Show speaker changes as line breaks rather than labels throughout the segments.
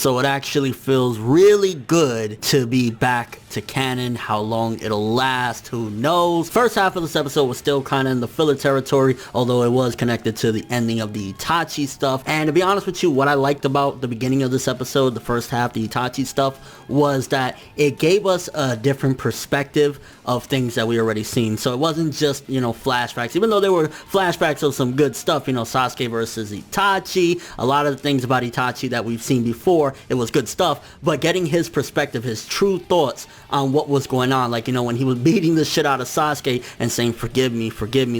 So it actually feels really good to be back to canon. How long it'll last, who knows. First half of this episode was still kind of in the filler territory, although it was connected to the ending of the Itachi stuff. And to be honest with you, what I liked about the beginning of this episode, the first half, the Itachi stuff, was that it gave us a different perspective of things that we already seen. So it wasn't just, you know, flashbacks, even though there were flashbacks of some good stuff, you know, Sasuke versus Itachi, a lot of the things about Itachi that we've seen before, it was good stuff, but getting his perspective, his true thoughts on what was going on, like, you know, when he was beating the shit out of Sasuke and saying, forgive me,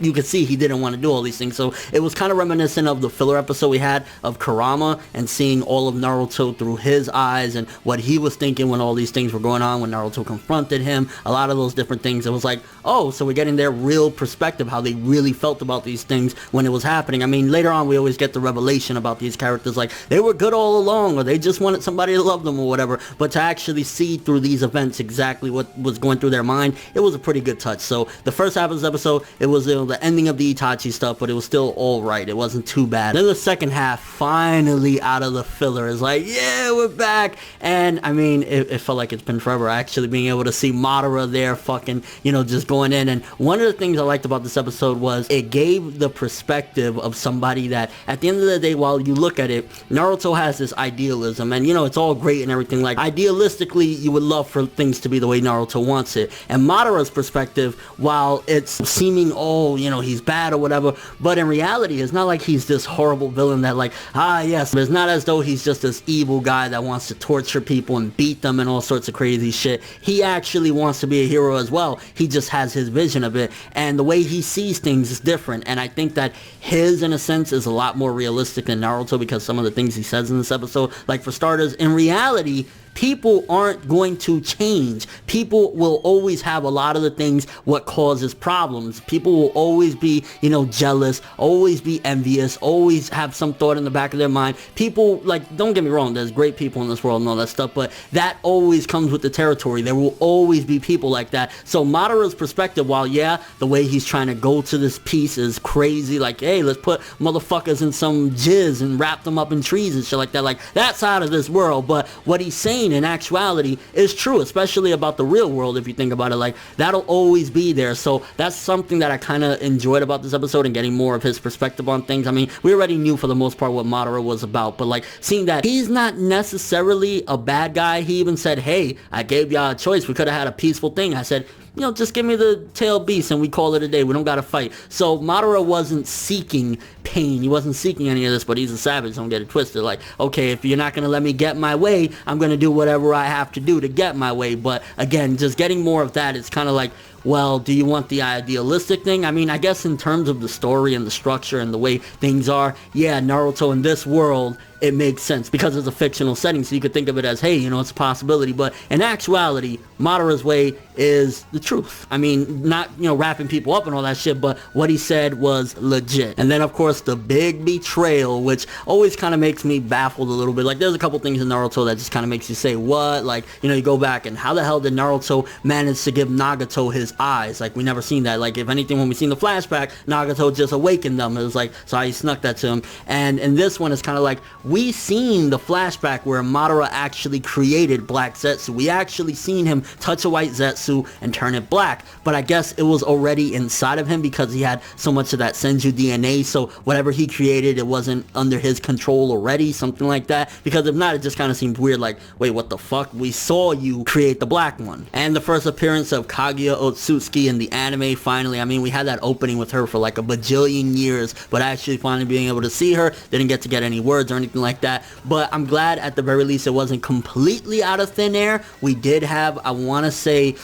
you could see he didn't want to do all these things. So it was kind of reminiscent of the filler episode we had of Kurama and seeing all of Naruto through his eyes and what he was thinking when all these things were going on, when Naruto confronted him, a lot of those different things. It was like, oh, so we're getting their real perspective, how they really felt about these things when it was happening. I mean, later on we always get the revelation about these characters, like they were good all along, or they just wanted somebody to love them or whatever, but to actually see through these events exactly what was going through their mind, it was a pretty good touch. So the first half of this episode, it was, you know, the ending of the Itachi stuff, but it was still alright, it wasn't too bad. Then the second half, finally out of the filler, is like, yeah, we're back. And I mean, it felt like it's been forever actually being able to see Madara there fucking, you know, just going in. And one of the things I liked about this episode was it gave the perspective of somebody that at the end of the day, while you look at it, Naruto has this idealism, and you know, it's all great and everything. Like idealistically, you would love for things to be the way Naruto wants it. And Madara's perspective, while it's seeming, oh, you know, he's bad or whatever, but in reality, it's not like he's this horrible villain that like, yes, it's not as though he's just this evil guy that wants to torture people and beat them and all sorts of crazy shit. He actually wants to be a hero as well. He just has his vision of it, and the way he sees things is different. And I think that his, in a sense, is a lot more realistic than Naruto, because some of the things he says in this episode, like for starters, in reality, people aren't going to change. People will always have a lot of the things what causes problems. People will always be, you know, jealous, always be envious, always have some thought in the back of their mind. People, like, don't get me wrong, there's great people in this world and all that stuff, but that always comes with the territory. There will always be people like that. So Madara's perspective, while yeah, the way he's trying to go to this piece is crazy, like, hey, let's put motherfuckers in some jizz and wrap them up in trees and shit like that, like, that's out of this world. But what he's saying in actuality is true, especially about the real world. If you think about it, like, that'll always be there. So that's something that I kind of enjoyed about this episode, and getting more of his perspective on things. I mean, we already knew for the most part what Madara was about, but like seeing that he's not necessarily a bad guy. He even said, hey, I gave y'all a choice, we could have had a peaceful thing. I said, you know, just give me the tail beast and we call it a day. We don't gotta fight. So Madara wasn't seeking pain. He wasn't seeking any of this, but he's a savage. Don't get it twisted. Like, okay, if you're not gonna let me get my way, I'm gonna do whatever I have to do to get my way. But again, just getting more of that, it's kind of like, well, do you want the idealistic thing? I mean, I guess in terms of the story and the structure and the way things are, yeah, Naruto in this world, it makes sense because it's a fictional setting, so you could think of it as, hey, you know, it's a possibility. But in actuality, Madara's way is the truth. I mean, not, you know, wrapping people up and all that shit, but what he said was legit. And then, of course, the big betrayal, which always kind of makes me baffled a little bit. Like, there's a couple things in Naruto that just kind of makes you say, what? Like, you know, you go back and how the hell did Naruto manage to give Nagato his eyes? Like, we never seen that. Like, if anything, when we seen the flashback, Nagato just awakened them. It was like, so he snuck that to him. And in this one, it's kind of like, we seen the flashback where Madara actually created Black Zetsu. We actually seen him touch a white Zetsu and turn it black, but I guess it was already inside of him because he had so much of that Senju DNA, so whatever he created, it wasn't under his control already, something like that, because if not, it just kind of seemed weird, like, wait, what the fuck? We saw you create the black one. And the first appearance of Kaguya Otsutsuki in the anime, finally. I mean, we had that opening with her for like a bajillion years, but actually finally being able to see her, didn't get to get any words or anything like that, but I'm glad at the very least it wasn't completely out of thin air. We did have, I want to say,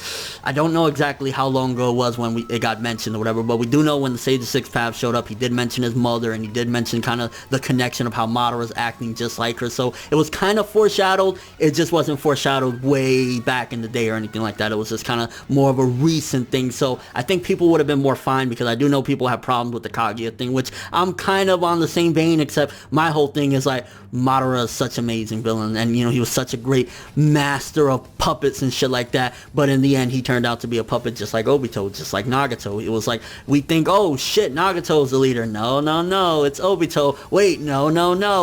I don't know exactly how long ago it was when it got mentioned or whatever, but we do know when the Sage of Six Paths showed up, he did mention his mother, and he did mention kind of the connection of how Madara's acting just like her, so it was kind of foreshadowed. It just wasn't foreshadowed way back in the day or anything like that. It was just kind of more of a recent recent thing, so I think people would have been more fine, because I do know people have problems with the Kaguya thing, which I'm kind of on the same vein, except my whole thing is like, Madara is such an amazing villain, and you know, he was such a great master of puppets and shit like that, but in the end he turned out to be a puppet just like Obito, just like Nagato. It was like, we think, oh shit, Nagato's the leader. No, it's Obito. Wait, no,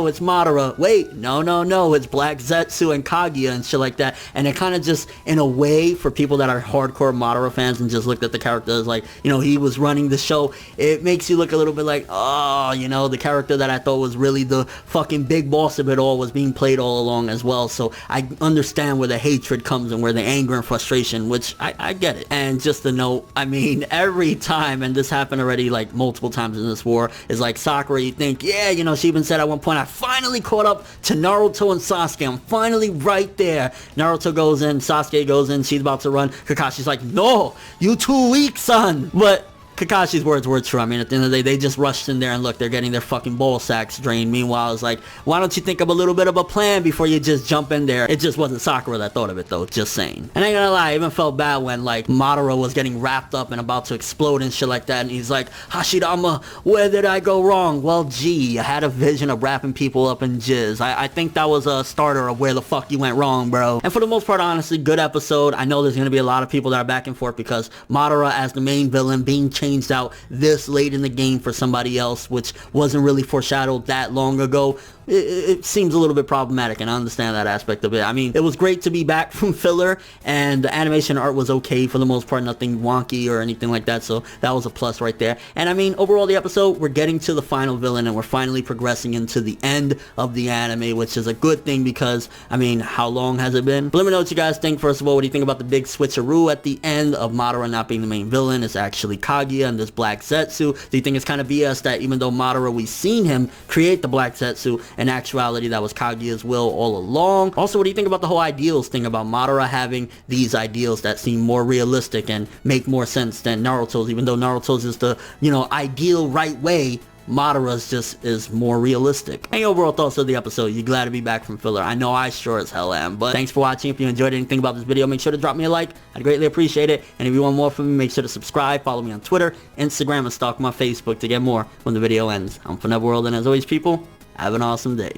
it's Madara. Wait, no, it's Black Zetsu and Kaguya and shit like that. And it kind of just, in a way, for people that are hardcore Madara fans and just looked at the character as like, you know, he was running the show, it makes you look a little bit like, oh, you know, the character that I thought was really the fucking big boss of it all was being played all along as well. So I understand where the hatred comes and where the anger and frustration, which I get it. And just to note, I mean, every time, and this happened already like multiple times in this war, is like Sakura, you think, yeah, you know, she even said at one point, I finally caught up to Naruto and Sasuke. I'm finally right there. Naruto goes in, Sasuke goes in, she's about to run. Kakashi's like, no, you too weak, son. But Kakashi's words were true. I mean, at the end of the day, they just rushed in there and look, they're getting their fucking ball sacks drained. Meanwhile, it's like, why don't you think of a little bit of a plan before you just jump in there? It just wasn't Sakura that thought of it, though, just saying. And I ain't gonna lie, I even felt bad when, like, Madara was getting wrapped up and about to explode and shit like that, and he's like, Hashirama, where did I go wrong? Well, gee, I had a vision of wrapping people up in jizz. I think that was a starter of where the fuck you went wrong, bro. And for the most part, honestly, good episode. I know there's gonna be a lot of people that are back and forth because Madara as the main villain being changed out this late in the game for somebody else, which wasn't really foreshadowed that long ago, it seems a little bit problematic, and I understand that aspect of it. I mean, it was great to be back from filler, and the animation art was okay for the most part, nothing wonky or anything like that, so that was a plus right there. And I mean, overall the episode, we're getting to the final villain, and we're finally progressing into the end of the anime, which is a good thing because, I mean, how long has it been? But let me know what you guys think. First of all, what do you think about the big switcheroo at the end of Madara not being the main villain? It's actually Kaguya and this Black Zetsu. Do you think it's kind of BS that even though Madara, we've seen him create the Black Zetsu, in actuality that was Kaguya's will all along? Also, what do you think about the whole ideals thing, about Madara having these ideals that seem more realistic and make more sense than Naruto's? Even though Naruto's is the, you know, ideal right way, Madara's just is more realistic. Any overall thoughts of the episode? You glad to be back from filler? I know I sure as hell am. But thanks for watching. If you enjoyed anything about this video, make sure to drop me a like. I'd greatly appreciate it. And if you want more from me, make sure to subscribe, follow me on Twitter, Instagram, and stalk my Facebook to get more when the video ends. I'm ForneverWorld, and as always, people, have an awesome day.